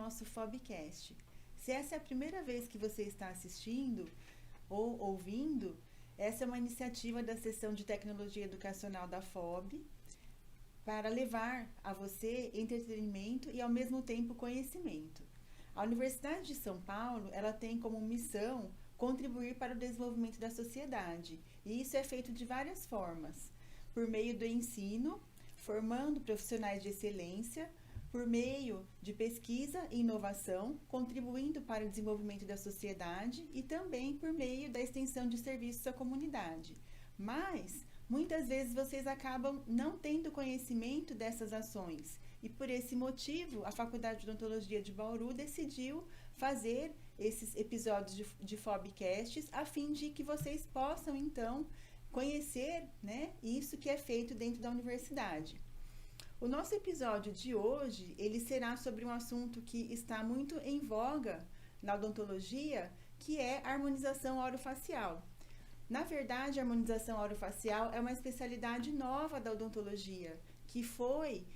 nosso Fobcast. Se essa é a primeira vez que você está assistindo ou ouvindo, essa é uma iniciativa da Seção de Tecnologia Educacional da FOB para levar a você entretenimento e, ao mesmo tempo, conhecimento. A Universidade de São Paulo, ela tem como missão contribuir para o desenvolvimento da sociedade, e isso é feito de várias formas, por meio do ensino, formando profissionais de excelência, por meio de pesquisa e inovação, contribuindo para o desenvolvimento da sociedade e também por meio da extensão de serviços à comunidade. Mas, muitas vezes vocês acabam não tendo conhecimento dessas ações e, por esse motivo, a Faculdade de Odontologia de Bauru decidiu fazer esses episódios de Fobcasts a fim de que vocês possam, então, conhecer, né, isso que é feito dentro da universidade. O nosso episódio de hoje, ele será sobre um assunto que está muito em voga na odontologia, que é a harmonização orofacial. Na verdade, a harmonização orofacial é uma especialidade nova da odontologia, que foi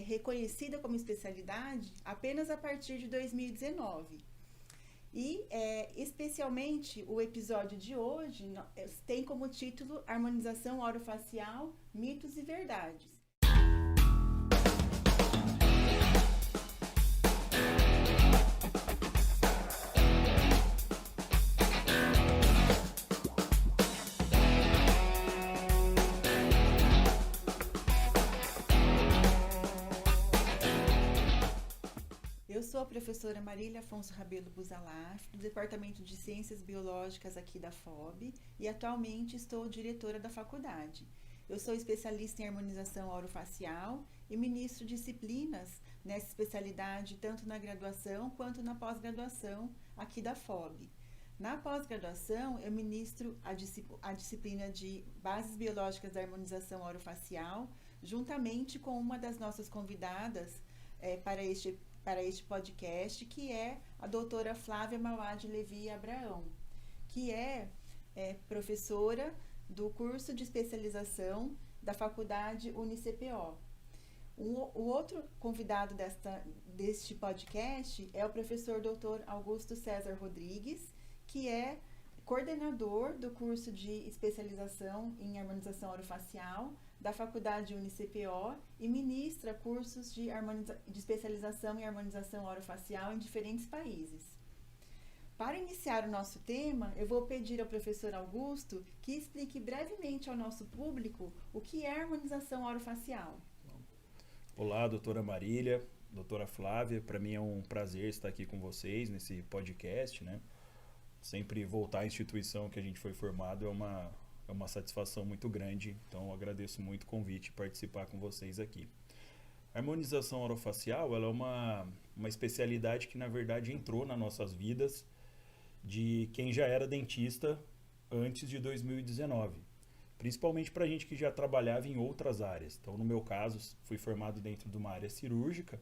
reconhecida como especialidade apenas a partir de 2019. E, especialmente, o episódio de hoje tem como título Harmonização Orofacial, Mitos e Verdades. Eu sou a professora Marília Afonso Rabelo Busalaf, do Departamento de Ciências Biológicas aqui da FOB, e atualmente estou diretora da faculdade. Eu sou especialista em harmonização orofacial e ministro disciplinas nessa especialidade tanto na graduação quanto na pós-graduação aqui da FOB. Na pós-graduação, eu ministro a disciplina de Bases Biológicas da Harmonização Orofacial, juntamente com uma das nossas convidadas para este podcast, que é a doutora Flávia Mauad Levi Abraão, que é professora do curso de especialização da Faculdade UniCPO. O outro convidado deste podcast é o professor Dr. Augusto César Rodrigues, que é coordenador do curso de especialização em harmonização orofacial da Faculdade UniCPO e ministra cursos de especialização em harmonização orofacial em diferentes países. Para iniciar o nosso tema, eu vou pedir ao professor Augusto que explique brevemente ao nosso público o que é harmonização orofacial. Olá, doutora Marília, doutora Flávia, para mim é um prazer estar aqui com vocês nesse podcast, né? Sempre voltar à instituição que a gente foi formado é uma satisfação muito grande, então eu agradeço muito o convite de participar com vocês aqui. A harmonização orofacial ela é uma especialidade que, na verdade, entrou nas nossas vidas de quem já era dentista antes de 2019, principalmente para a gente que já trabalhava em outras áreas. Então, no meu caso, fui formado dentro de uma área cirúrgica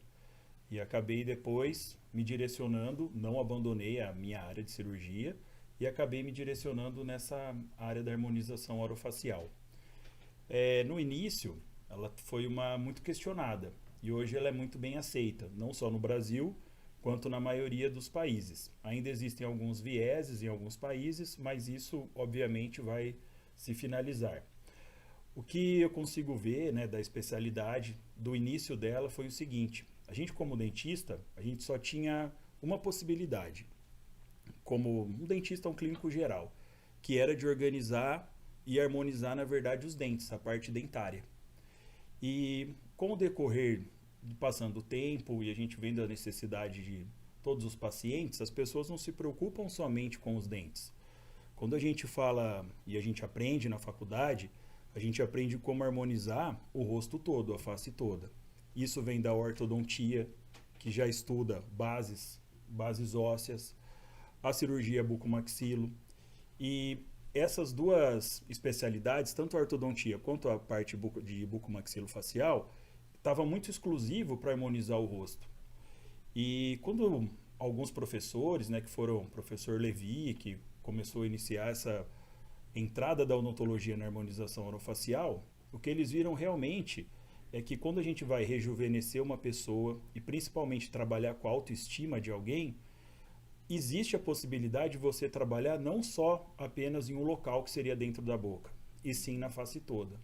e acabei depois me direcionando, não abandonei a minha área de cirurgia e acabei me direcionando nessa área da harmonização orofacial. No início, ela foi muito questionada e hoje ela é muito bem aceita, não só no Brasil, quanto na maioria dos países. Ainda existem alguns vieses em alguns países, mas isso, obviamente, vai se finalizar. O que eu consigo ver, né, da especialidade, do início dela, foi o seguinte: a gente, como dentista, a gente só tinha uma possibilidade, como um dentista, um clínico geral, que era de organizar e harmonizar, na verdade, os dentes, a parte dentária. E com o decorrer, passando o tempo e a gente vendo a necessidade de todos os pacientes, as pessoas não se preocupam somente com os dentes. Quando a gente fala e a gente aprende na faculdade, a gente aprende como harmonizar o rosto todo, a face toda. Isso vem da ortodontia, que já estuda bases ósseas, a cirurgia bucomaxilo. E essas duas especialidades, tanto a ortodontia quanto a parte de bucomaxilofacial, estava muito exclusivo para harmonizar o rosto. E quando alguns professores, né, que foram o professor Levi, que começou a iniciar essa entrada da odontologia na harmonização orofacial, o que eles viram realmente é que quando a gente vai rejuvenescer uma pessoa e principalmente trabalhar com a autoestima de alguém, existe a possibilidade de você trabalhar não só apenas em um local que seria dentro da boca, e sim na face toda.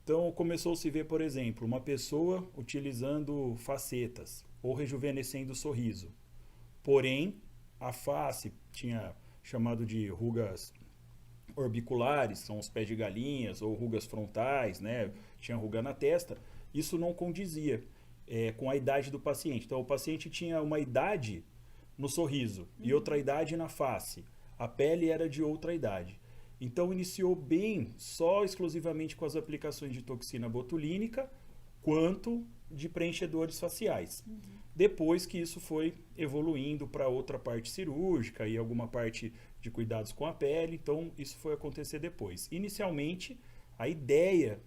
Então começou a se ver, por exemplo, uma pessoa utilizando facetas ou rejuvenescendo o sorriso. Porém, a face tinha chamado de rugas orbiculares, são os pés de galinhas, ou rugas frontais, né? Tinha ruga na testa. Isso não condizia com a idade do paciente. Então o paciente tinha uma idade no sorriso e outra idade na face. A pele era de outra idade. Então iniciou bem só exclusivamente com as aplicações de toxina botulínica, quanto de preenchedores faciais. Depois que isso foi evoluindo para outra parte cirúrgica e alguma parte de cuidados com a pele, então isso foi acontecer depois. Inicialmente, a ideia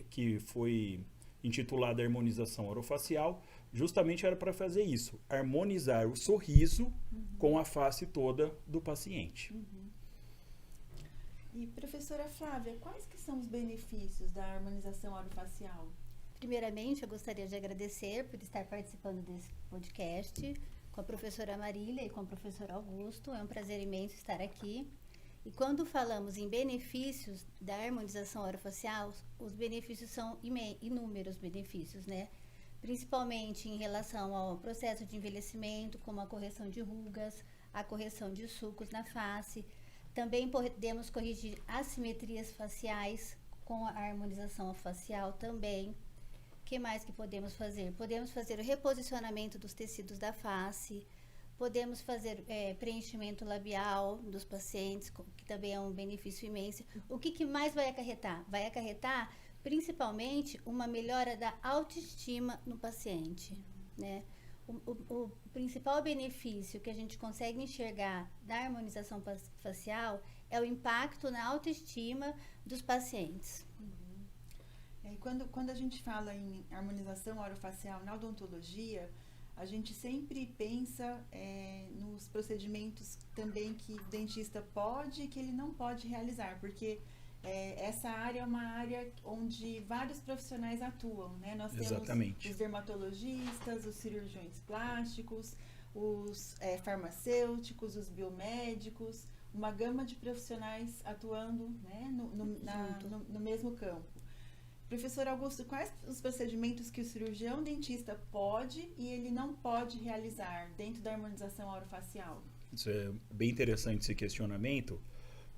que foi intitulada harmonização orofacial justamente era para fazer isso, harmonizar o sorriso com a face toda do paciente. E professora Flávia, quais que são os benefícios da harmonização orofacial? Primeiramente, eu gostaria de agradecer por estar participando desse podcast com a professora Marília e com o professor Augusto. É um prazer imenso estar aqui. E quando falamos em benefícios da harmonização orofacial, os benefícios são inúmeros benefícios, né? Principalmente em relação ao processo de envelhecimento, como a correção de rugas, a correção de sulcos na face. Também podemos corrigir assimetrias faciais com a harmonização facial também. O que mais que podemos fazer? Podemos fazer o reposicionamento dos tecidos da face, podemos fazer preenchimento labial dos pacientes, que também é um benefício imenso. O que mais vai acarretar? Vai acarretar principalmente uma melhora da autoestima no paciente, né? O principal benefício que a gente consegue enxergar da harmonização facial é o impacto na autoestima dos pacientes. E quando a gente fala em harmonização orofacial na odontologia, a gente sempre pensa nos procedimentos também que o dentista pode e que ele não pode realizar, porque essa área é uma área onde vários profissionais atuam, né? Nós Exatamente. Temos os dermatologistas, os cirurgiões plásticos, os farmacêuticos, os biomédicos, uma gama de profissionais atuando, né, no mesmo campo. Professor Augusto, quais os procedimentos que o cirurgião dentista pode e ele não pode realizar dentro da harmonização orofacial? Isso é bem interessante, esse questionamento,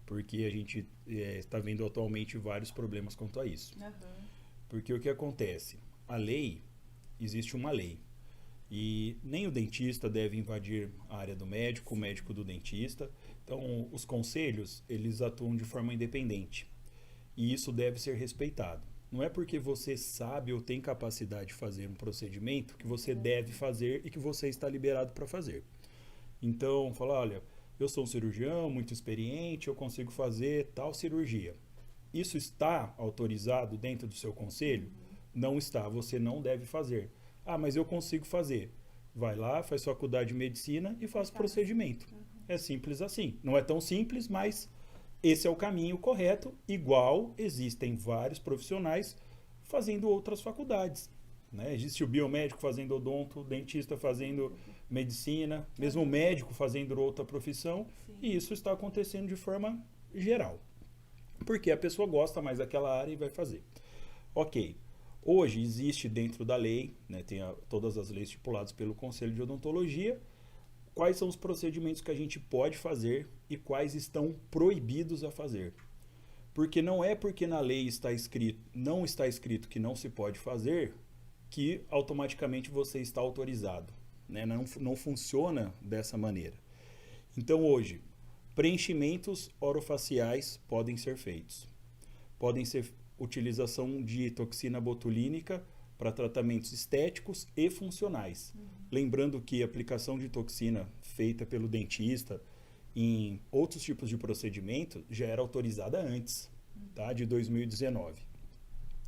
porque a gente está vendo atualmente vários problemas quanto a isso. Porque o que acontece? Existe uma lei, e nem o dentista deve invadir a área do médico, o médico do dentista. Então, os conselhos, eles atuam de forma independente, e isso deve ser respeitado. Não é porque você sabe ou tem capacidade de fazer um procedimento que você deve fazer e que você está liberado para fazer. Então, falar, olha, eu sou um cirurgião muito experiente, eu consigo fazer tal cirurgia. Isso está autorizado dentro do seu conselho? Não está, você não deve fazer. Ah, mas eu consigo fazer. Vai lá, faz faculdade de medicina e faz o procedimento. É simples assim. Não é tão simples, mas esse é o caminho correto. Igual existem vários profissionais fazendo outras faculdades, né? Existe o biomédico fazendo odonto, o dentista fazendo medicina, mesmo o médico fazendo outra profissão. Sim. E isso está acontecendo de forma geral. Porque a pessoa gosta mais daquela área e vai fazer. Ok. Hoje existe dentro da lei, né, tem todas as leis estipuladas pelo Conselho de Odontologia, quais são os procedimentos que a gente pode fazer e quais estão proibidos a fazer. Porque não é porque na lei não está escrito que não se pode fazer, que automaticamente você está autorizado, né? Não funciona dessa maneira. Então hoje, preenchimentos orofaciais podem ser feitos. Podem ser utilização de toxina botulínica para tratamentos estéticos e funcionais. Lembrando que a aplicação de toxina feita pelo dentista em outros tipos de procedimento já era autorizada antes, tá? De 2019.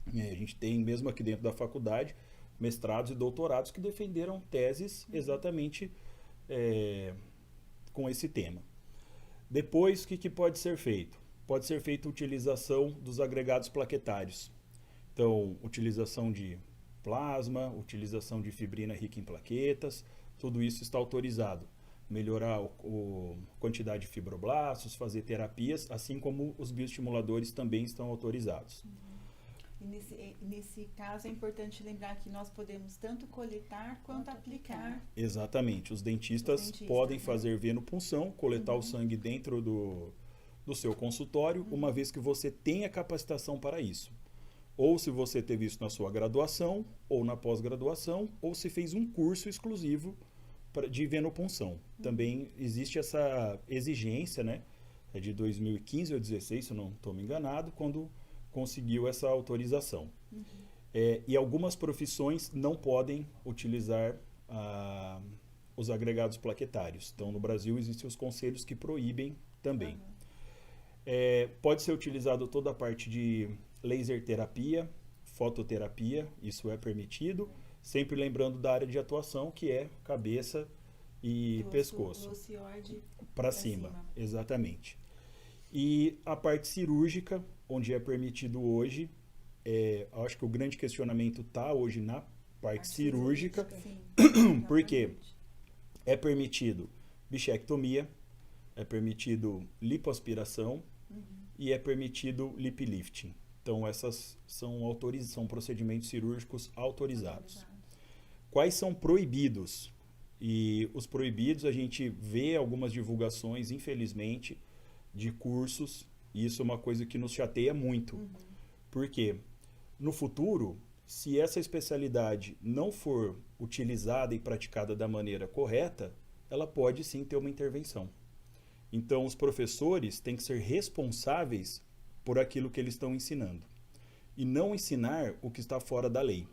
A gente tem, mesmo aqui dentro da faculdade, mestrados e doutorados que defenderam teses exatamente com esse tema. Depois, o que pode ser feito? Pode ser feita a utilização dos agregados plaquetários. Então, utilização de plasma, utilização de fibrina rica em plaquetas, tudo isso está autorizado. Melhorar a quantidade de fibroblastos, fazer terapias, assim como os bioestimuladores também estão autorizados. E nesse caso é importante lembrar que nós podemos tanto coletar quanto aplicar. Exatamente. Os dentistas podem fazer venopunção, coletar o sangue dentro do seu consultório, uma vez que você tenha capacitação para isso. Ou se você teve isso na sua graduação, ou na pós-graduação, ou se fez um curso exclusivo de venopunção. Também existe essa exigência, né? É de 2015 ou 2016, se eu não estou me enganado, quando conseguiu essa autorização. E algumas profissões não podem utilizar os agregados plaquetários. Então, no Brasil, existem os conselhos que proíbem também. Pode ser utilizado toda a parte de laser terapia, fototerapia, isso é permitido, sempre lembrando da área de atuação, que é cabeça e pescoço. Para cima, exatamente. E a parte cirúrgica, onde é permitido hoje, acho que o grande questionamento está hoje na parte cirúrgica, porque é permitido bichectomia, é permitido lipoaspiração e é permitido lip lifting. Então, essas são procedimentos cirúrgicos autorizados. Quais são proibidos? E os proibidos, a gente vê algumas divulgações, infelizmente, de cursos, e isso é uma coisa que nos chateia muito. Porque no futuro, se essa especialidade não for utilizada e praticada da maneira correta, ela pode sim ter uma intervenção. Então, os professores têm que ser responsáveis por aquilo que eles estão ensinando. E não ensinar o que está fora da lei.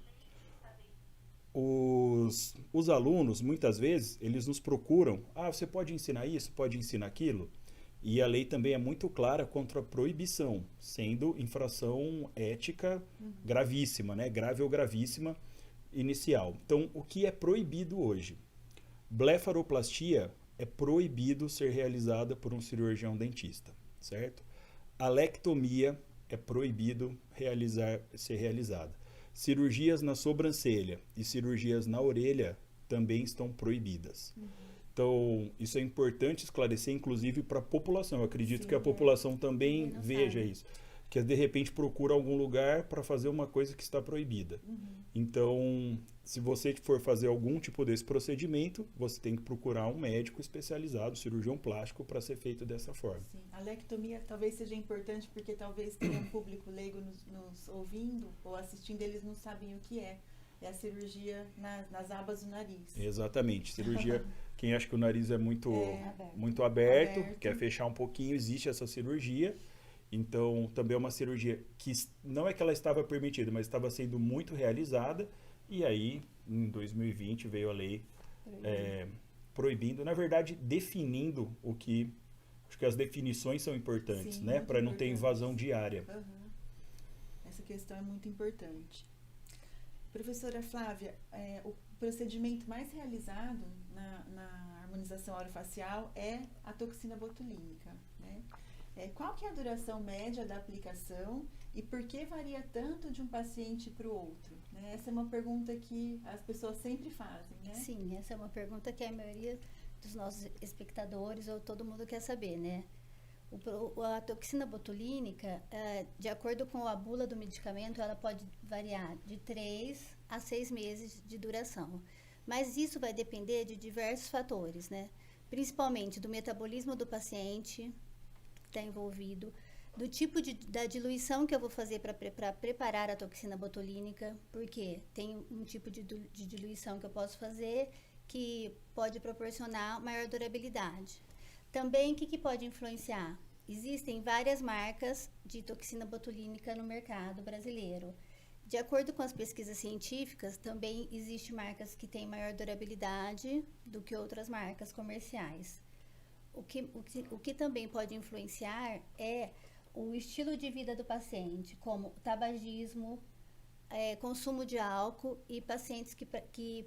Os alunos, muitas vezes, eles nos procuram. Você pode ensinar isso? Pode ensinar aquilo? E a lei também é muito clara contra a proibição, sendo infração ética gravíssima, né? Grave ou gravíssima inicial. Então, o que é proibido hoje? Blefaroplastia é proibido ser realizada por um cirurgião dentista, certo? Alectomia é proibido ser realizada. Cirurgias na sobrancelha e cirurgias na orelha também estão proibidas. Então, isso é importante esclarecer, inclusive, para a população. Eu acredito que a população também veja isso. Que, de repente, procura algum lugar para fazer uma coisa que está proibida. Então, se você for fazer algum tipo desse procedimento, você tem que procurar um médico especializado, cirurgião plástico, para ser feito dessa forma. Sim. A lectomia talvez seja importante porque talvez tenha um público leigo nos ouvindo ou assistindo, eles não sabem o que é. É a cirurgia nas abas do nariz. Exatamente. Cirurgia, quem acha que o nariz é muito aberto, quer fechar um pouquinho, existe essa cirurgia. Então, também é uma cirurgia que não é que ela estava permitida, mas estava sendo muito realizada. E aí, em 2020, veio a lei proibindo, na verdade, definindo o que... Acho que as definições são importantes, né? Para não ter invasão de área. Essa questão é muito importante. Professora Flávia, o procedimento mais realizado na harmonização orofacial é a toxina botulínica, né? Qual que é a duração média da aplicação e por que varia tanto de um paciente para o outro? Né? Essa é uma pergunta que as pessoas sempre fazem, né? Sim, essa é uma pergunta que a maioria dos nossos espectadores ou todo mundo quer saber, né? A toxina botulínica, de acordo com a bula do medicamento, ela pode variar de 3 a 6 meses de duração. Mas isso vai depender de diversos fatores, né? Principalmente do metabolismo do paciente que está envolvido, do tipo da diluição que eu vou fazer para preparar a toxina botulínica, porque tem um tipo de diluição que eu posso fazer que pode proporcionar maior durabilidade. Também, o que pode influenciar? Existem várias marcas de toxina botulínica no mercado brasileiro. De acordo com as pesquisas científicas, também existem marcas que têm maior durabilidade do que outras marcas comerciais. O que também pode influenciar é o estilo de vida do paciente, como tabagismo, consumo de álcool e pacientes que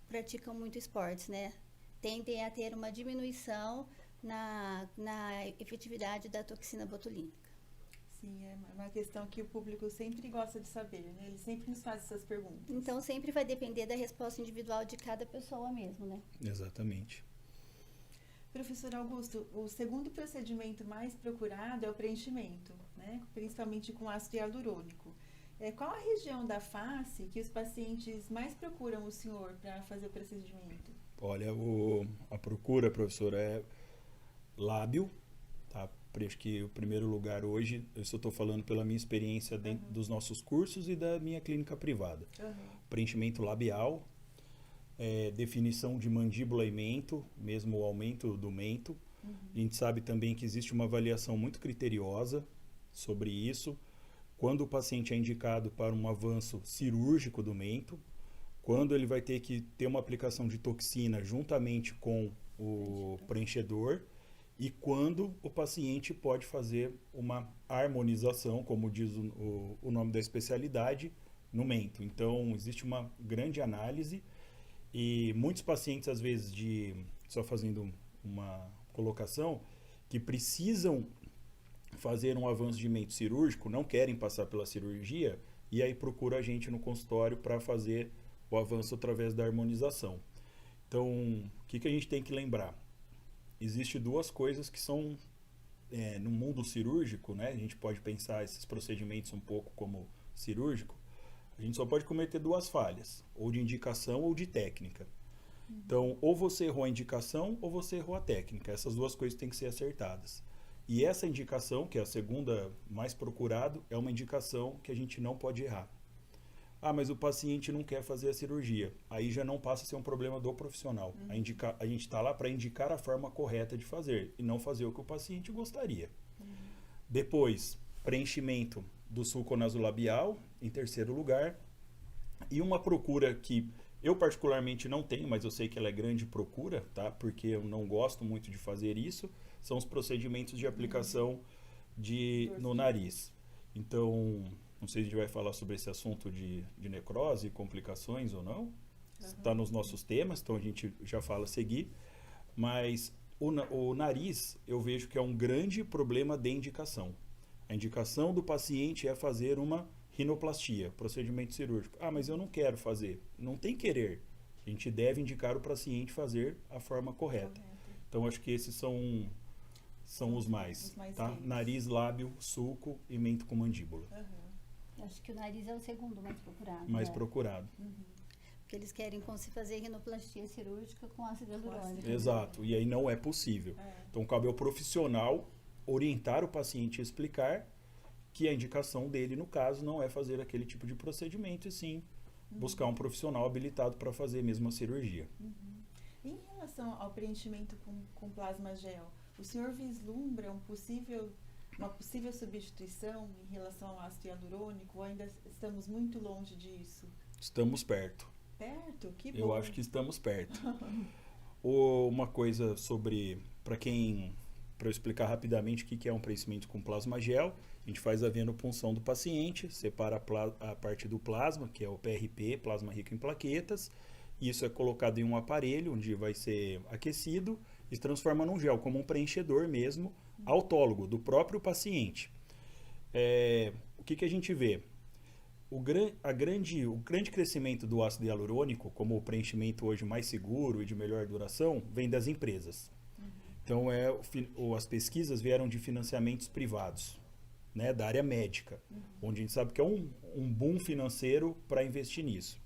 praticam muito esportes, né? Tendem a ter uma diminuição na efetividade da toxina botulínica. Sim, é uma questão que o público sempre gosta de saber, né? Ele sempre nos faz essas perguntas. Então, sempre vai depender da resposta individual de cada pessoa mesmo, né? Exatamente. Professor Augusto, o segundo procedimento mais procurado é o preenchimento, né? Principalmente com ácido hialurônico. Qual a região da face que os pacientes mais procuram o senhor para fazer o procedimento? Olha, a procura, professor, é lábio, tá? Acho que o primeiro lugar hoje, eu só estou falando pela minha experiência dentro dos nossos cursos e da minha clínica privada. Preenchimento labial, definição de mandíbula e mento, mesmo o aumento do mento. A gente sabe também que existe uma avaliação muito criteriosa sobre isso. Quando o paciente é indicado para um avanço cirúrgico do mento, quando ele vai ter que ter uma aplicação de toxina juntamente com o preenchedor, e quando o paciente pode fazer uma harmonização, como diz o nome da especialidade, no mento. Então, existe uma grande análise e muitos pacientes, às vezes, só fazendo uma colocação, que precisam fazer um avanço de mento cirúrgico, não querem passar pela cirurgia, e aí procura a gente no consultório para fazer o avanço através da harmonização. Então, o que a gente tem que lembrar? Existem duas coisas que são, no mundo cirúrgico, né? A gente pode pensar esses procedimentos um pouco como cirúrgico. A gente só pode cometer duas falhas, ou de indicação ou de técnica. Então, ou você errou a indicação ou você errou a técnica. Essas duas coisas têm que ser acertadas. E essa indicação, que é a segunda mais procurada, é uma indicação que a gente não pode errar. Ah, mas o paciente não quer fazer a cirurgia. Aí já não passa a ser um problema do profissional. A gente está lá para indicar a forma correta de fazer e não fazer o que o paciente gostaria. Depois, preenchimento do sulco nasolabial, em terceiro lugar. E uma procura que eu particularmente não tenho, mas eu sei que ela é grande procura, tá? Porque eu não gosto muito de fazer isso, são os procedimentos de aplicação no nariz. Então, não sei se a gente vai falar sobre esse assunto de necrose, complicações ou não. Está nos nossos temas, então a gente já fala a seguir. Mas o nariz, eu vejo que é um grande problema de indicação. A indicação do paciente é fazer uma rinoplastia, procedimento cirúrgico. Ah, mas eu não quero fazer. Não tem querer. A gente deve indicar o paciente fazer a forma correta. Então, acho que esses são os mais tá? Nariz, lábio, sulco e mento com mandíbula. Acho que o nariz é o segundo mais procurado. Mais procurado. Porque eles querem fazer rinoplastia cirúrgica com ácido hialurônico. Exato. E aí não é possível. Então, cabe ao profissional orientar o paciente e explicar que a indicação dele, no caso, não é fazer aquele tipo de procedimento, e sim buscar um profissional habilitado para fazer mesmo a cirurgia. Em relação ao preenchimento com plasma gel, o senhor vislumbra uma possível substituição em relação ao ácido hialurônico, ou ainda estamos muito longe disso? Estamos perto. Perto? Que bom. Eu acho que estamos perto. Uma coisa para eu explicar rapidamente o que é um preenchimento com plasma gel, a gente faz a venopunção do paciente, separa a parte do plasma, que é o PRP, plasma rico em plaquetas, e isso é colocado em um aparelho onde vai ser aquecido e transforma num gel, como um preenchedor mesmo, autólogo, do próprio paciente. O que a gente vê? O grande crescimento do ácido hialurônico, como o preenchimento hoje mais seguro e de melhor duração, vem das empresas. Então, as pesquisas vieram de financiamentos privados, né, da área médica, onde a gente sabe que é um boom financeiro para investir nisso.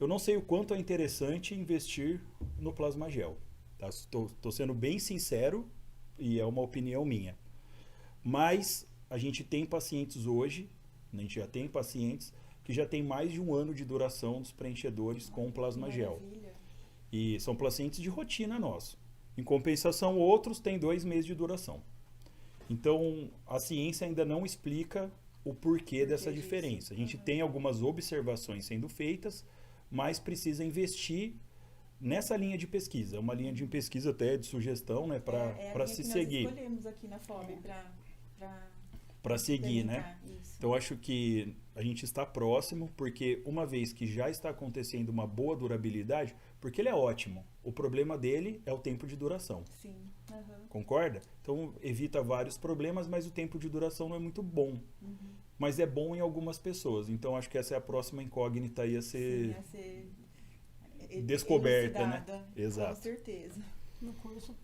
Eu não sei o quanto é interessante investir no plasma gel. Tá? Estou sendo bem sincero e é uma opinião minha. Mas a gente tem pacientes hoje, a gente já tem pacientes que já tem mais de 1 ano de duração dos preenchedores com plasma gel. E são pacientes de rotina nosso. Em compensação, outros têm 2 meses de duração. Então, a ciência ainda não explica o porquê dessa diferença. A gente tem algumas observações sendo feitas, mas precisa investir nessa linha de pesquisa. Uma linha de pesquisa até de sugestão, né, para se seguir. Nós escolhemos aqui na FOB para para seguir, né? implementar isso. Então, acho que a gente está próximo, porque uma vez que já está acontecendo uma boa durabilidade, porque ele é ótimo, o problema dele é o tempo de duração. Sim. Aham. Concorda? Então, evita vários problemas, mas o tempo de duração não é muito bom. Mas é bom em algumas pessoas. Então, acho que essa é a próxima incógnita aí a ser... Sim, a ser descoberta, né? elucidada, Exato. Com certeza. No curso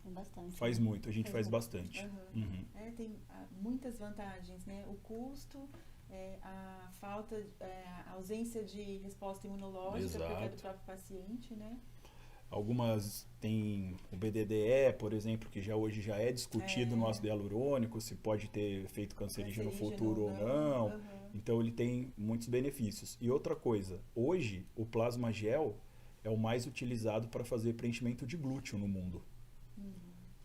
tem bastante. Faz né? muito, a gente faz bastante. Aham. Uhum. Tem muitas vantagens, né? O custo, a falta, a ausência de resposta imunológica por causa do Exato. próprio paciente, né? Algumas tem o BDDE, por exemplo, que hoje já é discutido no ácido hialurônico, se pode ter efeito cancerígeno no futuro ou não. Aham. Então ele tem muitos benefícios. E outra coisa, hoje o plasma gel é o mais utilizado para fazer preenchimento de glúteo no mundo.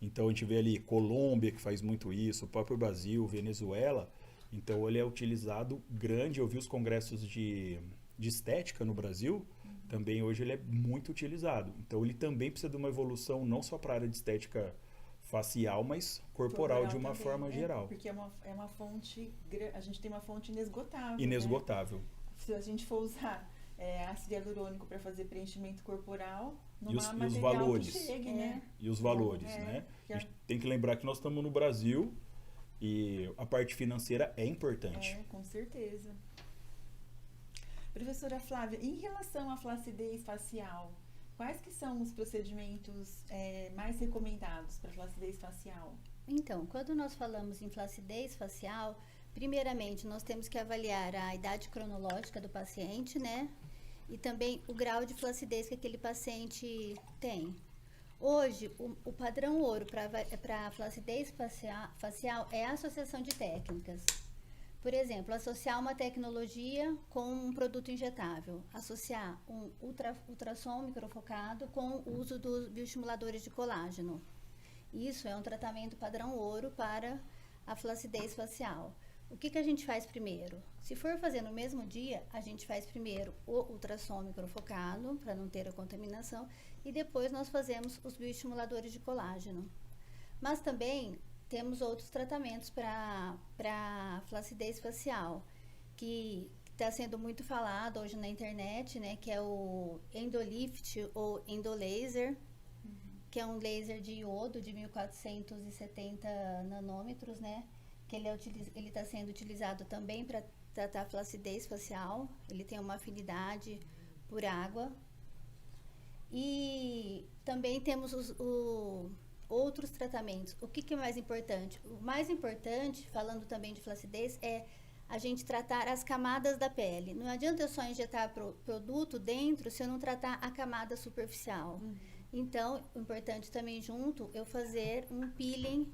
Então a gente vê ali Colômbia, que faz muito isso, o próprio Brasil, Venezuela. Então ele é utilizado grande. Eu vi os congressos de estética no Brasil, também hoje ele é muito utilizado. Então ele também precisa de uma evolução não só para a área de estética facial, mas corporal de uma também, forma geral. Porque é uma fonte, a gente tem uma fonte inesgotável. Inesgotável. Né? Se a gente for usar ácido hialurônico para fazer preenchimento corporal, não E há os material valores. que chegue, né? E os valores, né? A gente tem que lembrar que nós estamos no Brasil e a parte financeira é importante. Com certeza. Professora Flávia, em relação à flacidez facial, quais que são os procedimentos mais recomendados para flacidez facial? Então, quando nós falamos em flacidez facial, primeiramente nós temos que avaliar a idade cronológica do paciente, né? E também o grau de flacidez que aquele paciente tem. Hoje, o padrão ouro para flacidez facial é a associação de técnicas. Por exemplo, associar uma tecnologia com um produto injetável. Associar um ultrassom microfocado com o uso dos bioestimuladores de colágeno. Isso é um tratamento padrão ouro para a flacidez facial. O que a gente faz primeiro? Se for fazer no mesmo dia, a gente faz primeiro o ultrassom microfocado, para não ter a contaminação, e depois nós fazemos os bioestimuladores de colágeno. Mas também temos outros tratamentos para flacidez facial, que está sendo muito falado hoje na internet, né, que é o Endolift ou Endolaser, que é um laser de iodo de 1470 nanômetros, né, que ele está sendo utilizado também para tratar flacidez facial. Ele tem uma afinidade por água. E também temos outros tratamentos. O que é mais importante? O mais importante, falando também de flacidez, é a gente tratar as camadas da pele. Não adianta eu só injetar produto dentro se eu não tratar a camada superficial. Então, o importante também junto, eu fazer um peeling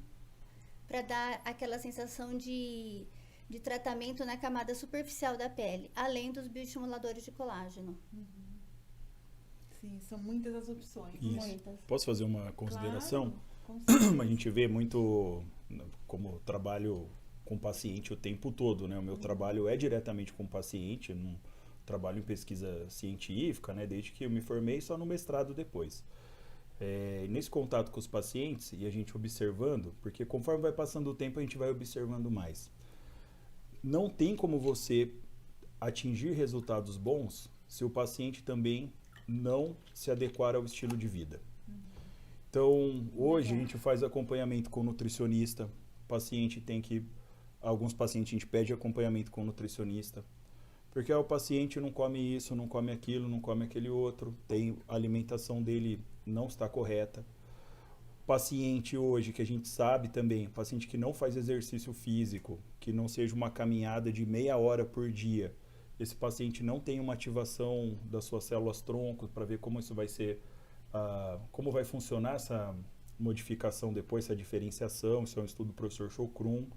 para dar aquela sensação de tratamento na camada superficial da pele, além dos bioestimuladores de colágeno. Sim, são muitas as opções. Isso. Muitas. Posso fazer uma consideração? Claro, com certeza. A gente vê muito, como trabalho com paciente o tempo todo, né? O meu trabalho é diretamente com paciente, não trabalho em pesquisa científica, né? Desde que eu me formei, só no mestrado depois. Nesse contato com os pacientes e a gente observando, porque conforme vai passando o tempo a gente vai observando mais. Não tem como você atingir resultados bons se o paciente também não se adequar ao estilo de vida. Então, hoje a gente faz acompanhamento com nutricionista, alguns pacientes a gente pede acompanhamento com nutricionista, porque o paciente não come isso, não come aquilo, não come aquele outro, a alimentação dele não está correta. Paciente hoje, que a gente sabe também, paciente que não faz exercício físico, que não seja uma caminhada de meia hora por dia, esse paciente não tem uma ativação das suas células tronco para ver como isso vai ser, como vai funcionar essa modificação depois, essa diferenciação. Isso é um estudo do professor Chocrum.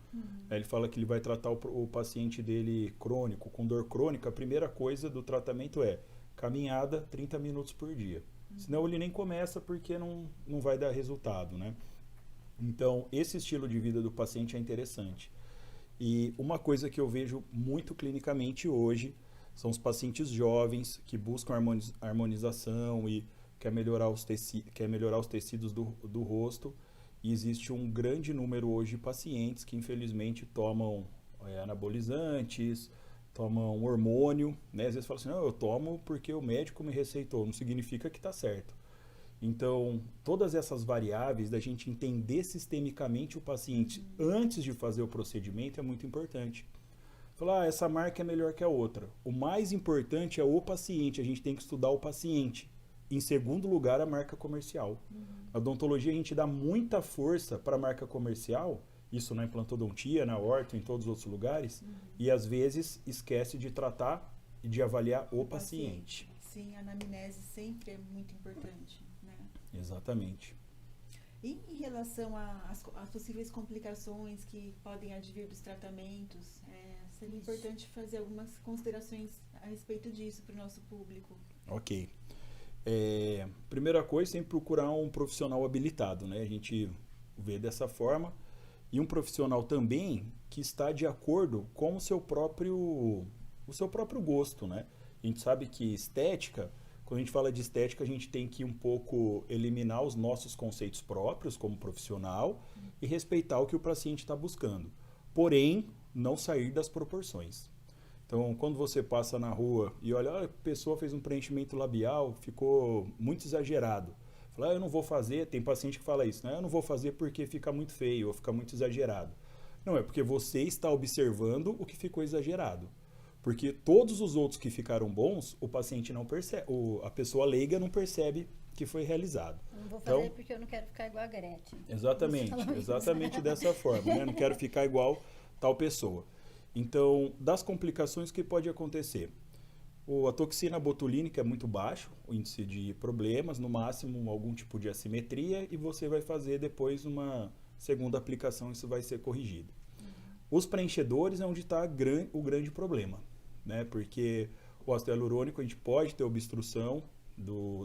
Ele fala que ele vai tratar o paciente dele crônico, com dor crônica. A primeira coisa do tratamento é caminhada 30 minutos por dia. Senão ele nem começa porque não vai dar resultado, né? Então, esse estilo de vida do paciente é interessante. E uma coisa que eu vejo muito clinicamente hoje são os pacientes jovens que buscam harmonização e quer melhorar os tecidos do rosto. E existe um grande número hoje de pacientes que infelizmente tomam anabolizantes, tomam hormônio, né? Às vezes falam assim, não, eu tomo porque o médico me receitou, não significa que está certo. Então, todas essas variáveis da gente entender sistemicamente o paciente antes de fazer o procedimento é muito importante. Falar, essa marca é melhor que a outra. O mais importante é o paciente, a gente tem que estudar o paciente. Em segundo lugar, a marca comercial. Na odontologia, a gente dá muita força para a marca comercial, isso na implantodontia, na orto, em todos os outros lugares, e às vezes esquece de tratar e de avaliar o paciente. Sim, a anamnese sempre é muito importante, né? Exatamente. E em relação às possíveis complicações que podem advir dos tratamentos, seria importante fazer algumas considerações a respeito disso para o nosso público. Ok. Primeira coisa, sempre procurar um profissional habilitado, né? A gente vê dessa forma. E um profissional também que está de acordo com o seu próprio gosto, né? A gente sabe que estética, quando a gente fala de estética, a gente tem que um pouco eliminar os nossos conceitos próprios como profissional e respeitar o que o paciente está buscando. Porém, não sair das proporções. Então, quando você passa na rua e olha, a pessoa fez um preenchimento labial, ficou muito exagerado. Fala, eu não vou fazer, tem paciente que fala isso, né? Eu não vou fazer porque fica muito feio ou fica muito exagerado. Não, é porque você está observando o que ficou exagerado. Porque todos os outros que ficaram bons, o paciente não percebe, a pessoa leiga não percebe que foi realizado. Eu não vou fazer porque eu não quero ficar igual a Gretchen. Exatamente dessa forma, né? Não quero ficar igual tal pessoa. Então, das complicações que pode acontecer, a toxina botulínica é muito baixo, o índice de problemas, no máximo algum tipo de assimetria, e você vai fazer depois uma segunda aplicação, isso vai ser corrigido. Os preenchedores é onde está o grande problema, né? Porque o ácido hialurônico a gente pode ter obstrução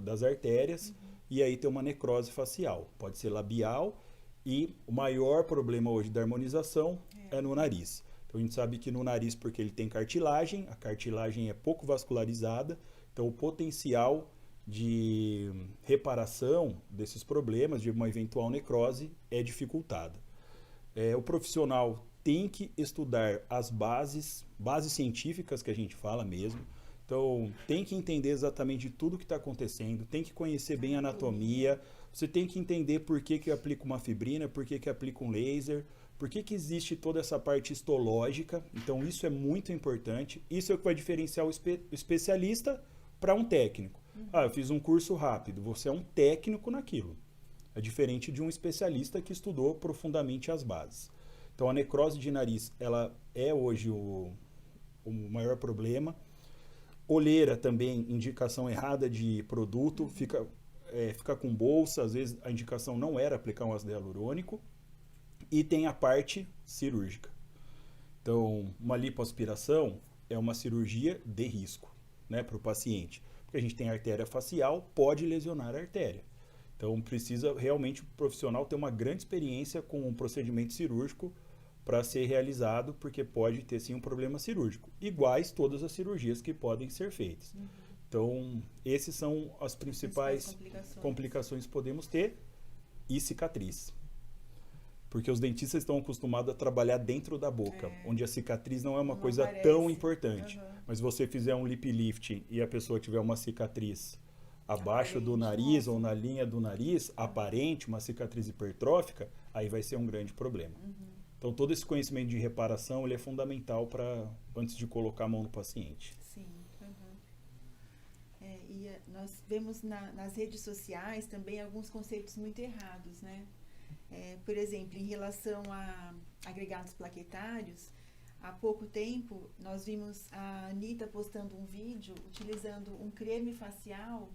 das artérias e aí ter uma necrose facial, pode ser labial, e o maior problema hoje da harmonização é no nariz. Então a gente sabe que no nariz, porque ele tem cartilagem, a cartilagem é pouco vascularizada, então o potencial de reparação desses problemas, de uma eventual necrose, é dificultado. O profissional tem que estudar as bases científicas que a gente fala mesmo, então tem que entender exatamente tudo o que está acontecendo, tem que conhecer bem a anatomia, você tem que entender por que aplica uma fibrina, por que aplica um laser, por que existe toda essa parte histológica. Então isso é muito importante. Isso é o que vai diferenciar o especialista para um técnico. Eu fiz um curso rápido. Você é um técnico naquilo. É diferente de um especialista que estudou profundamente as bases. Então a necrose de nariz, ela é hoje o maior problema. Olheira também, indicação errada de produto, fica com bolsa, às vezes a indicação não era aplicar um ácido hialurônico. E tem a parte cirúrgica. Então, uma lipoaspiração é uma cirurgia de risco, né, para o paciente. Porque a gente tem artéria facial, pode lesionar a artéria. Então, precisa realmente o profissional ter uma grande experiência com um procedimento cirúrgico para ser realizado, porque pode ter sim um problema cirúrgico. Iguais todas as cirurgias que podem ser feitas. Então, esses são as principais complicações que podemos ter, e cicatriz. Porque os dentistas estão acostumados a trabalhar dentro da boca, onde a cicatriz não é uma coisa tão importante. Mas se você fizer um lip lift e a pessoa tiver uma cicatriz abaixo do nariz ou na linha do nariz, aparente, uma cicatriz hipertrófica, aí vai ser um grande problema. Então todo esse conhecimento de reparação ele é fundamental antes de colocar a mão no paciente. Sim. E nós vemos nas redes sociais também alguns conceitos muito errados, né? Por exemplo, em relação a agregados plaquetários, há pouco tempo nós vimos a Anitta postando um vídeo utilizando um creme facial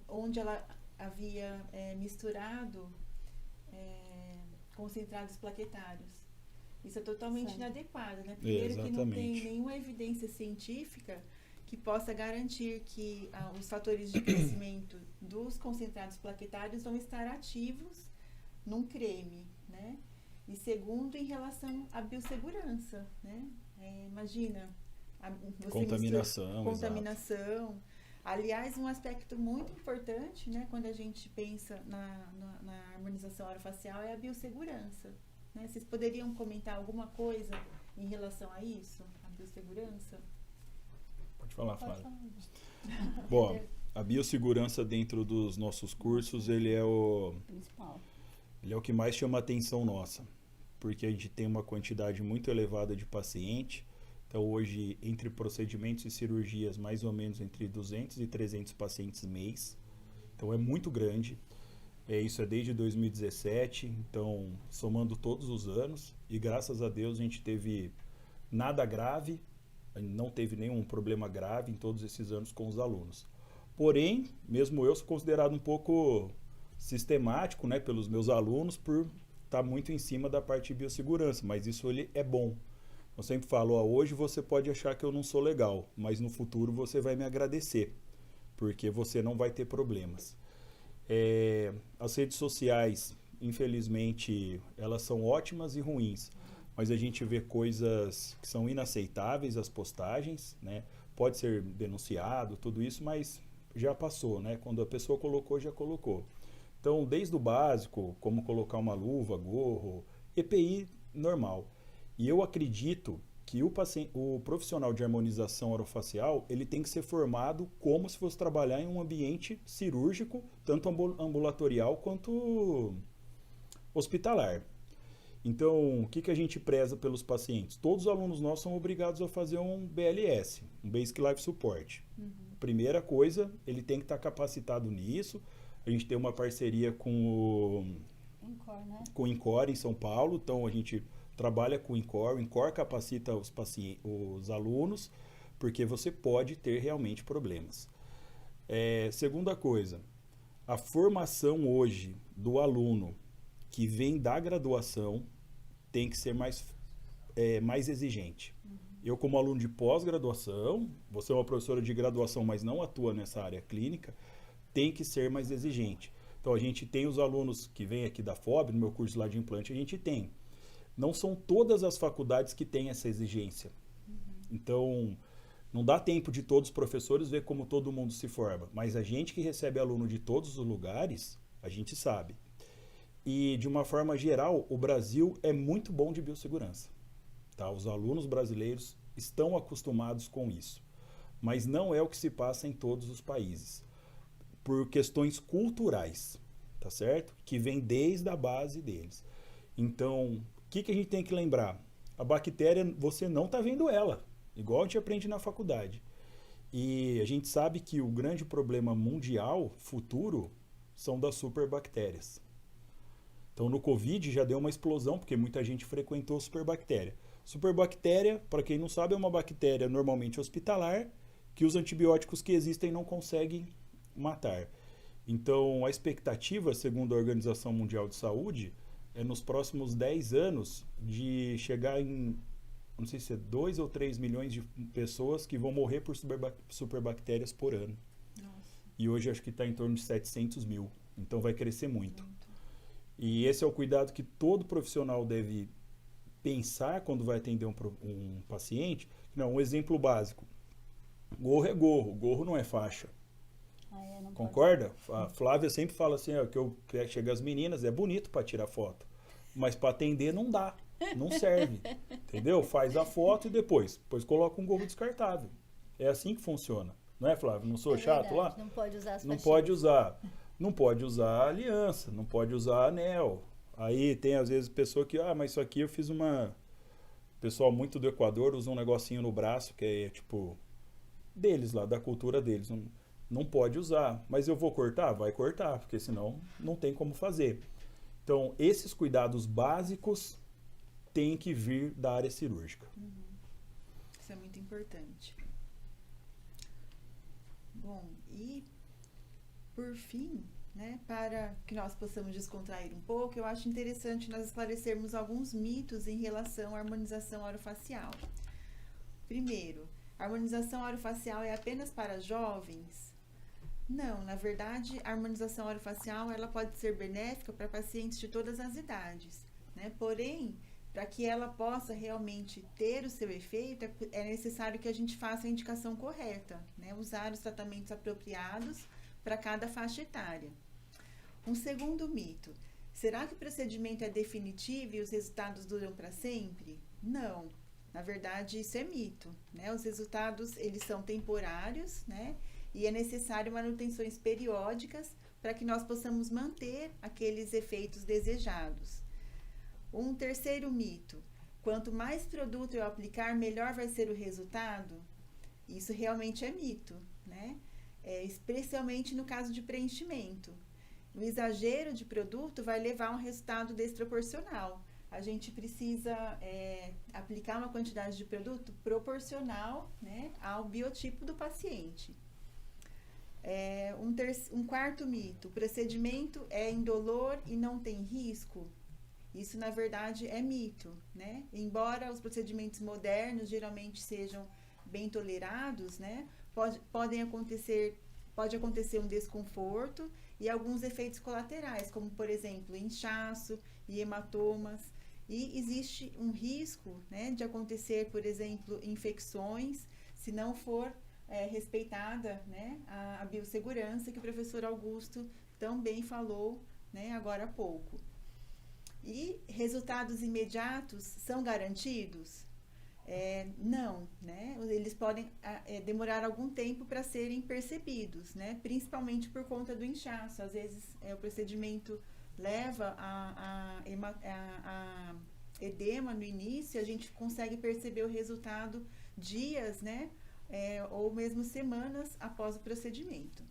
onde ela havia misturado concentrados plaquetários. Isso é totalmente inadequado, né? Primeiro que não tem nenhuma evidência científica que possa garantir que os fatores de crescimento dos concentrados plaquetários vão estar ativos num creme, né? E segundo, em relação à biossegurança, né? Imagina, contaminação. Aliás, um aspecto muito importante, né, quando a gente pensa na harmonização orofacial é a biossegurança. Né? Vocês poderiam comentar alguma coisa em relação a isso, a biossegurança? Pode falar, Flávia. Bom, a biossegurança dentro dos nossos cursos, ele é o que mais chama a atenção nossa, porque a gente tem uma quantidade muito elevada de paciente. Então, hoje, entre procedimentos e cirurgias, mais ou menos entre 200 e 300 pacientes mês. Então, é muito grande. Isso é desde 2017, então, somando todos os anos. E, graças a Deus, a gente teve nada grave, não teve nenhum problema grave em todos esses anos com os alunos. Porém, mesmo eu sou considerado um pouco sistemático, né, pelos meus alunos, por estar muito em cima da parte de biossegurança. Mas isso ele é bom. Eu sempre falo, hoje você pode achar que eu não sou legal, mas no futuro você vai me agradecer, porque você não vai ter problemas. As redes sociais, infelizmente, elas são ótimas e ruins, mas a gente vê coisas que são inaceitáveis, as postagens, né? Pode ser denunciado, tudo isso, mas já passou, né? Quando a pessoa colocou, já colocou. Então, desde o básico, como colocar uma luva, gorro, EPI normal. E eu acredito que o profissional de harmonização orofacial, ele tem que ser formado como se fosse trabalhar em um ambiente cirúrgico, tanto ambulatorial quanto hospitalar. Então, o que a gente preza pelos pacientes? Todos os alunos nossos são obrigados a fazer um BLS, um Basic Life Support. Primeira coisa, ele tem que estar capacitado nisso. A gente tem uma parceria com o INCOR em São Paulo, então a gente trabalha com o INCOR capacita os alunos, porque você pode ter realmente problemas. Segunda coisa, a formação hoje do aluno que vem da graduação tem que ser mais exigente. Eu, como aluno de pós-graduação, você é uma professora de graduação, mas não atua nessa área clínica, tem que ser mais exigente. Então, a gente tem os alunos que vêm aqui da FOB, no meu curso lá de implante, a gente tem. Não são todas as faculdades que têm essa exigência. Então, não dá tempo de todos os professores ver como todo mundo se forma. Mas a gente que recebe aluno de todos os lugares, a gente sabe. E, de uma forma geral, o Brasil é muito bom de biossegurança. Tá? Os alunos brasileiros estão acostumados com isso. Mas não é o que se passa em todos os países. Por questões culturais, tá certo? Que vem desde a base deles. Então, o que a gente tem que lembrar? A bactéria, você não está vendo ela, igual a gente aprende na faculdade. E a gente sabe que o grande problema mundial, futuro, são das superbactérias. Então, no Covid já deu uma explosão, porque muita gente frequentou superbactéria. Superbactéria, para quem não sabe, é uma bactéria normalmente hospitalar, que os antibióticos que existem não conseguem matar. Então, a expectativa, segundo a Organização Mundial de Saúde, é nos próximos 10 anos de chegar em, não sei se é 2 ou 3 milhões de pessoas que vão morrer por superbactérias por ano. Nossa. E hoje acho que está em torno de 700 mil. Então vai crescer muito. E esse é o cuidado que todo profissional deve pensar quando vai atender um paciente. Não, um exemplo básico. Gorro é gorro, gorro não é faixa. Concorda? A Flávia sempre fala assim, que eu quero chegar as meninas, é bonito para tirar foto, mas para atender não dá, não serve, entendeu? Faz a foto e depois coloca um gorro descartável. É assim que funciona, não é, Flávia? Não sou chato lá? Não pode usar as Não pode usar. Não pode usar aliança, não pode usar anel. Aí tem às vezes pessoa que, mas isso aqui eu fiz uma... Pessoal muito do Equador usa um negocinho no braço que é tipo deles lá, da cultura deles. Não pode usar, mas eu vou cortar? Vai cortar, porque senão não tem como fazer. Então, esses cuidados básicos têm que vir da área cirúrgica. Isso é muito importante. Bom, e por fim, né, para que nós possamos descontrair um pouco, eu acho interessante nós esclarecermos alguns mitos em relação à harmonização orofacial. Primeiro, a harmonização orofacial é apenas para jovens? Não, na verdade, a harmonização orofacial ela pode ser benéfica para pacientes de todas as idades, né? Porém, para que ela possa realmente ter o seu efeito, é necessário que a gente faça a indicação correta, né? Usar os tratamentos apropriados para cada faixa etária. Um segundo mito: será que o procedimento é definitivo e os resultados duram para sempre? Não. Na verdade, isso é mito, né? Os resultados, eles são temporários, né? E é necessário manutenções periódicas para que nós possamos manter aqueles efeitos desejados. Um terceiro mito: quanto mais produto eu aplicar, melhor vai ser o resultado? Isso realmente é mito, né? Especialmente no caso de preenchimento. O exagero de produto vai levar a um resultado desproporcional. A gente precisa aplicar uma quantidade de produto proporcional, né, ao biotipo do paciente. Um quarto mito: o procedimento é indolor e não tem risco? Isso, na verdade, é mito, né? Embora os procedimentos modernos geralmente sejam bem tolerados, né, pode acontecer um desconforto e alguns efeitos colaterais, como, por exemplo, inchaço e hematomas. E existe um risco, né, de acontecer, por exemplo, infecções, se não for respeitada, né, a biossegurança que o professor Augusto também falou, né, agora há pouco. E resultados imediatos são garantidos? Não, né? Eles podem demorar algum tempo para serem percebidos, né? Principalmente por conta do inchaço. Às vezes o procedimento leva a edema no início, a gente consegue perceber o resultado dias, né? Ou mesmo semanas após o procedimento.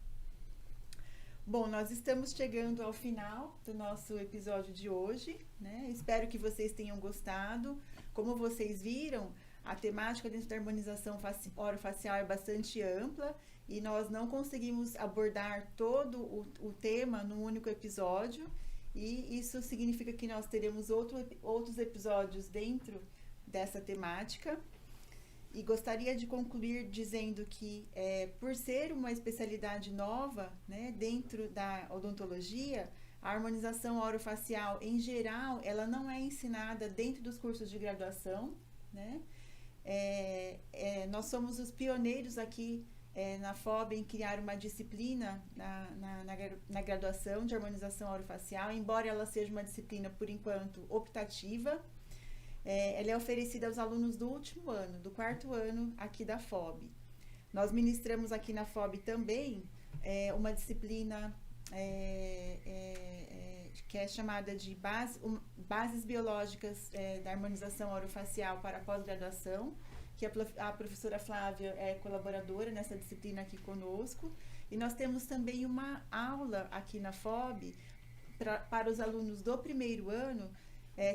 Bom, nós estamos chegando ao final do nosso episódio de hoje, né? Espero que vocês tenham gostado. Como vocês viram, a temática dentro da harmonização orofacial é bastante ampla e nós não conseguimos abordar todo o tema num único episódio, e isso significa que nós teremos outros episódios dentro dessa temática. E gostaria de concluir dizendo que, por ser uma especialidade nova, né, dentro da odontologia, a harmonização orofacial, em geral, ela não é ensinada dentro dos cursos de graduação, né? Nós somos os pioneiros aqui na FOB em criar uma disciplina na graduação de harmonização orofacial, embora ela seja uma disciplina, por enquanto, optativa. Ela é oferecida aos alunos do último ano, do 4º ano aqui da FOB. Nós ministramos aqui na FOB também uma disciplina que é chamada de Bases Biológicas da Harmonização Orofacial para pós-graduação, que a professora Flávia é colaboradora nessa disciplina aqui conosco. E nós temos também uma aula aqui na FOB para os alunos do 1º ano,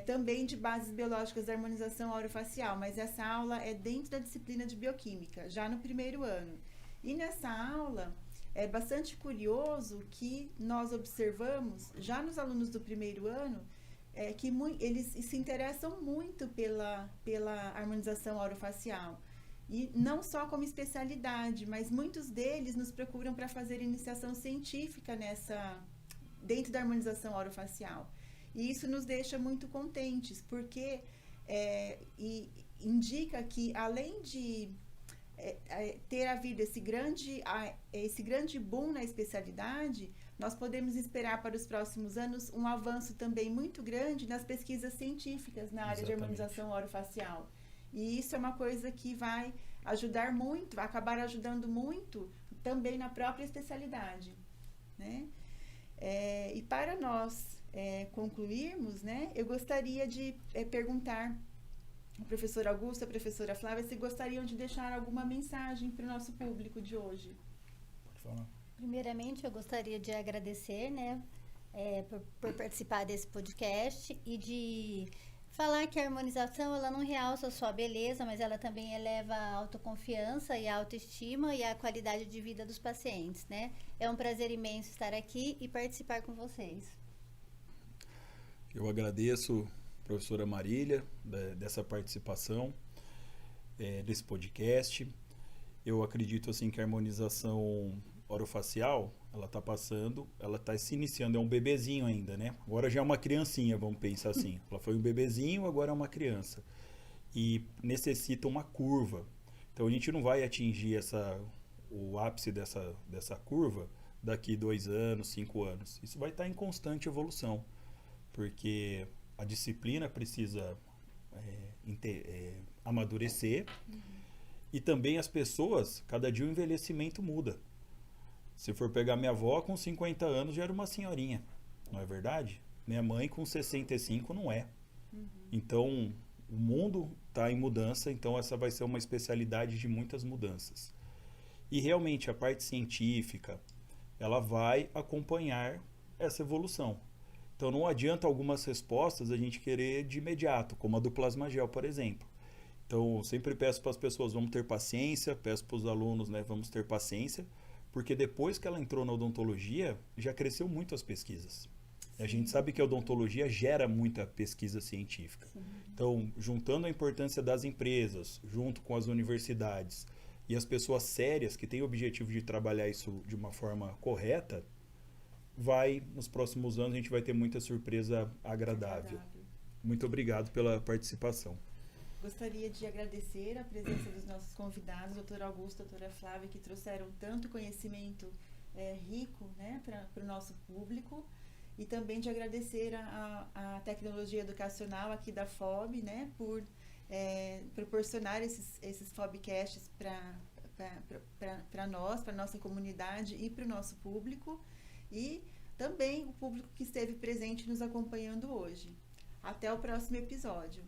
também de bases biológicas da harmonização orofacial, mas essa aula é dentro da disciplina de bioquímica, já no 1º ano. E nessa aula, é bastante curioso que nós observamos, já nos alunos do 1º ano, que eles se interessam muito pela harmonização orofacial. E não só como especialidade, mas muitos deles nos procuram para fazer iniciação científica dentro da harmonização orofacial. E isso nos deixa muito contentes, porque indica que, além de ter havido esse grande boom na especialidade, nós podemos esperar para os próximos anos um avanço também muito grande nas pesquisas científicas na área de harmonização orofacial. E isso é uma coisa que vai ajudar muito, vai acabar ajudando muito também na própria especialidade, né? E para nós concluirmos, né, eu gostaria de perguntar ao professor Augusto e à professora Flávia se gostariam de deixar alguma mensagem para o nosso público de hoje. Pode falar. Primeiramente, eu gostaria de agradecer, né, por participar desse podcast e de falar que a harmonização, ela não realça só a beleza, mas ela também eleva a autoconfiança e a autoestima e a qualidade de vida dos pacientes, né? É um prazer imenso estar aqui e participar com vocês. Eu agradeço, professora Marília, dessa participação, desse podcast. Eu acredito assim que a harmonização orofacial, Ela está passando, ela está se iniciando, é um bebezinho ainda, né? Agora já é uma criancinha, vamos pensar assim. Ela foi um bebezinho, agora é uma criança. E necessita uma curva. Então a gente não vai atingir o ápice dessa curva daqui 2 anos, 5 anos. Isso vai estar em constante evolução, porque a disciplina precisa amadurecer e também as pessoas, cada dia o envelhecimento muda. Se for pegar minha avó, com 50 anos já era uma senhorinha, não é verdade? Minha mãe com 65 não é. Então, o mundo está em mudança, então essa vai ser uma especialidade de muitas mudanças. E realmente a parte científica, ela vai acompanhar essa evolução. Então não adianta algumas respostas a gente querer de imediato, como a do plasmagel, por exemplo. Então eu sempre peço para as pessoas, vamos ter paciência, peço para os alunos, né, vamos ter paciência, porque depois que ela entrou na odontologia, já cresceu muito as pesquisas. Sim. A gente sabe que a odontologia gera muita pesquisa científica. Sim. Então, juntando a importância das empresas, junto com as universidades e as pessoas sérias que têm o objetivo de trabalhar isso de uma forma correta, nos próximos anos, a gente vai ter muita surpresa agradável. Muito obrigado pela participação. Gostaria de agradecer a presença dos nossos convidados, doutor Augusto e doutora Flávia, que trouxeram tanto conhecimento rico, né, para o nosso público, e também de agradecer a tecnologia educacional aqui da FOB, né, por proporcionar esses FOBcasts para nós, para a nossa comunidade e para o nosso público, e também o público que esteve presente nos acompanhando hoje. Até o próximo episódio.